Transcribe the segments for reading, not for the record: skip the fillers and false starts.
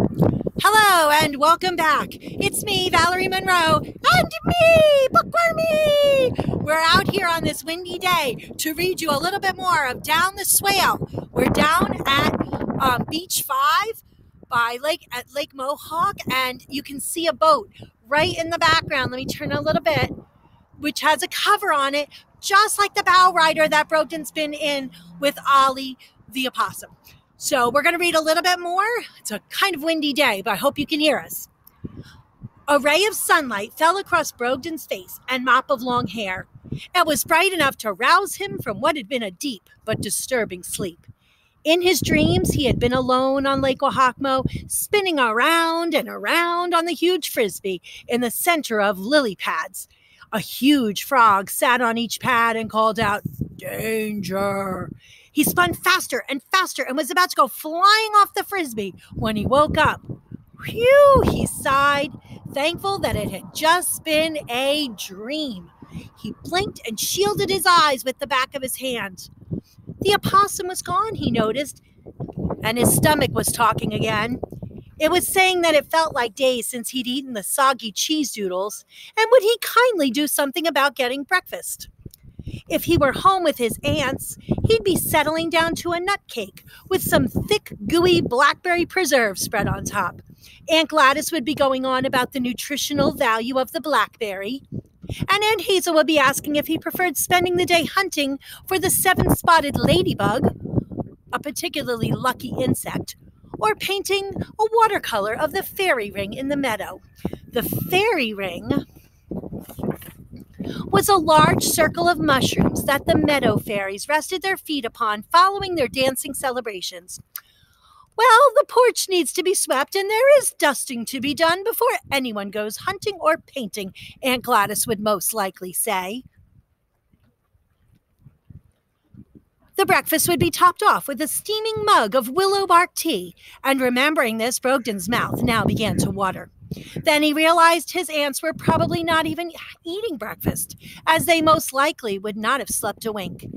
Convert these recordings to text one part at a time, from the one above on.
Hello and welcome back. It's me, Valerie Monroe, and me, Bookwormy. We're out here on this windy day to read you a little bit more of Down the Swale. We're down at Beach 5 by Lake Mohawk, and you can see a boat right in the background. Let me turn a little bit, which has a cover on it, just like the bow rider that Brogden's been in with Ollie the opossum. So we're going to read a little bit more. It's a kind of windy day, but I hope you can hear us. A ray of sunlight fell across Brogden's face and mop of long hair. It was bright enough to rouse him from what had been a deep but disturbing sleep. In his dreams, he had been alone on Lake Oaxaca, spinning around and around on the huge frisbee in the center of lily pads. A huge frog sat on each pad and called out, "Danger!" He spun faster and faster and was about to go flying off the frisbee when he woke up. Whew, he sighed, thankful that it had just been a dream. He blinked and shielded his eyes with the back of his hand. The opossum was gone, he noticed, and his stomach was talking again. It was saying that it felt like days since he'd eaten the soggy cheese doodles, and would he kindly do something about getting breakfast? If he were home with his aunts, he'd be settling down to a nut cake with some thick, gooey blackberry preserve spread on top. Aunt Gladys would be going on about the nutritional value of the blackberry, and Aunt Hazel would be asking if he preferred spending the day hunting for the seven-spotted ladybug, a particularly lucky insect, or painting a watercolor of the fairy ring in the meadow. The fairy ring was a large circle of mushrooms that the meadow fairies rested their feet upon following their dancing celebrations. Well, the porch needs to be swept and there is dusting to be done before anyone goes hunting or painting, Aunt Gladys would most likely say. The breakfast would be topped off with a steaming mug of willow bark tea, and remembering this, Brogden's mouth now began to water. Then he realized his aunts were probably not even eating breakfast, as they most likely would not have slept a wink.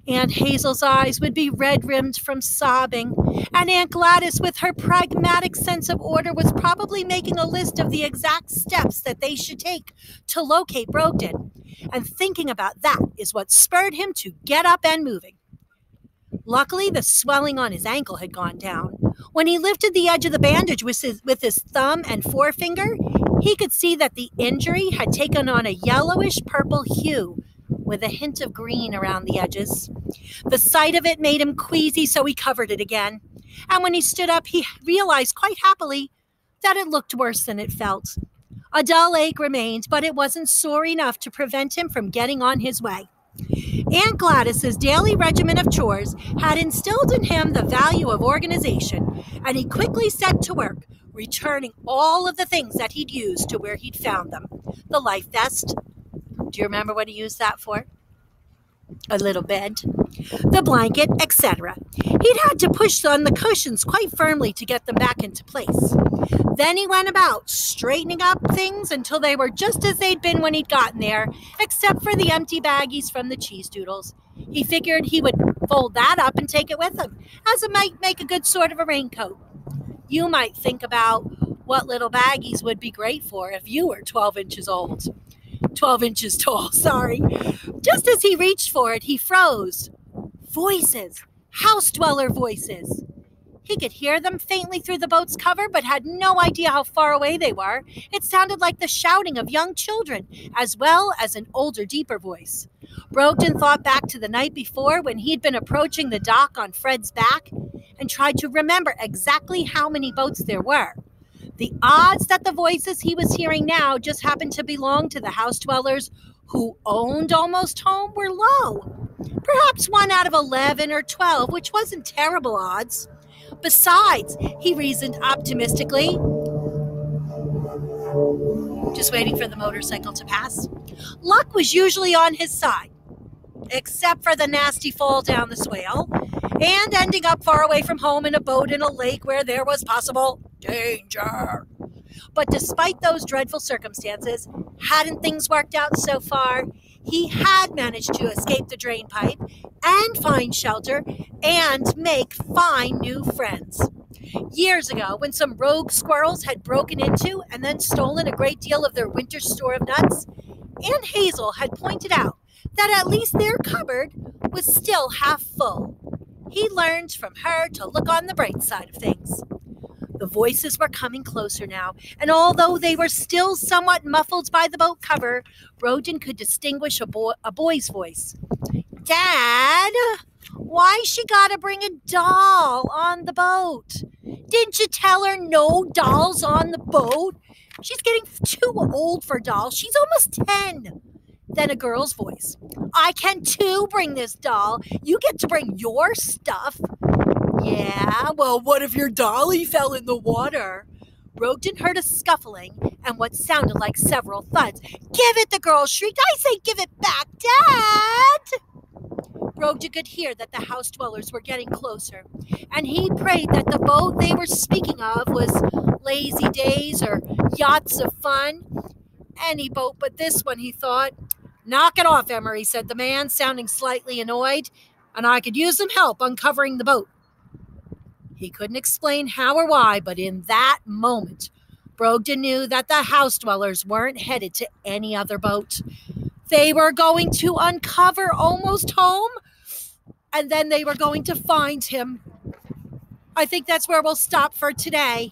Aunt Hazel's eyes would be red-rimmed from sobbing, and Aunt Gladys, with her pragmatic sense of order, was probably making a list of the exact steps that they should take to locate Brogden. And thinking about that is what spurred him to get up and moving. Luckily, the swelling on his ankle had gone down. When he lifted the edge of the bandage with his thumb and forefinger, he could see that the injury had taken on a yellowish-purple hue, with a hint of green around the edges. The sight of it made him queasy, so he covered it again. And when he stood up, he realized quite happily that it looked worse than it felt. A dull ache remained, but it wasn't sore enough to prevent him from getting on his way. Aunt Gladys's daily regimen of chores had instilled in him the value of organization, and he quickly set to work, returning all of the things that he'd used to where he'd found them. The life vest. Do you remember what he used that for? A little bed, the blanket, etc. He'd had to push on the cushions quite firmly to get them back into place. Then he went about straightening up things until they were just as they'd been when he'd gotten there, except for the empty baggies from the cheese doodles. He figured he would fold that up and take it with him, as it might make a good sort of a raincoat. You might think about what little baggies would be great for if you were 12 inches old. 12 inches tall, sorry. Just as he reached for it, he froze. Voices, house dweller voices. He could hear them faintly through the boat's cover, but had no idea how far away they were. It sounded like the shouting of young children, as well as an older, deeper voice. Brogden thought back to the night before when he'd been approaching the dock on Fred's back and tried to remember exactly how many boats there were. The odds that the voices he was hearing now just happened to belong to the house dwellers who owned Almost Home were low. Perhaps 1 out of 11 or 12, which wasn't terrible odds. Besides, he reasoned optimistically, just waiting for the motorcycle to pass, luck was usually on his side, except for the nasty fall down the swale and ending up far away from home in a boat in a lake where there was possible danger. But despite those dreadful circumstances, hadn't things worked out so far? He had managed to escape the drain pipe and find shelter and make fine new friends. Years ago, when some rogue squirrels had broken into and then stolen a great deal of their winter store of nuts, Aunt Hazel had pointed out that at least their cupboard was still half full. He learned from her to look on the bright side of things. The voices were coming closer now, and although they were still somewhat muffled by the boat cover, Brogden could distinguish a boy's voice. Dad, why she gotta bring a doll on the boat? Didn't you tell her no dolls on the boat? She's getting too old for dolls. She's almost 10. Then a girl's voice. I can too bring this doll. You get to bring your stuff. Yeah, well, what if your dolly fell in the water? Brogden heard a scuffling and what sounded like several thuds. Give it, the girl shrieked. I say give it back, Dad! Brogden could hear that the house dwellers were getting closer, and he prayed that the boat they were speaking of was Lazy Days or Yachts of Fun. Any boat but this one, he thought. Knock it off, Emery, said the man, sounding slightly annoyed, and I could use some help uncovering the boat. He couldn't explain how or why, but in that moment, Brogden knew that the house dwellers weren't headed to any other boat. They were going to uncover Almost Home, and then they were going to find him. I think that's where we'll stop for today.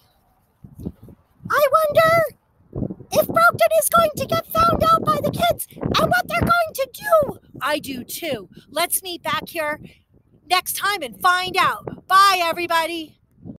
I wonder if Brogden is going to get found out by the kids and what they're going to do. I do too. Let's meet back here next time and find out. Bye, everybody.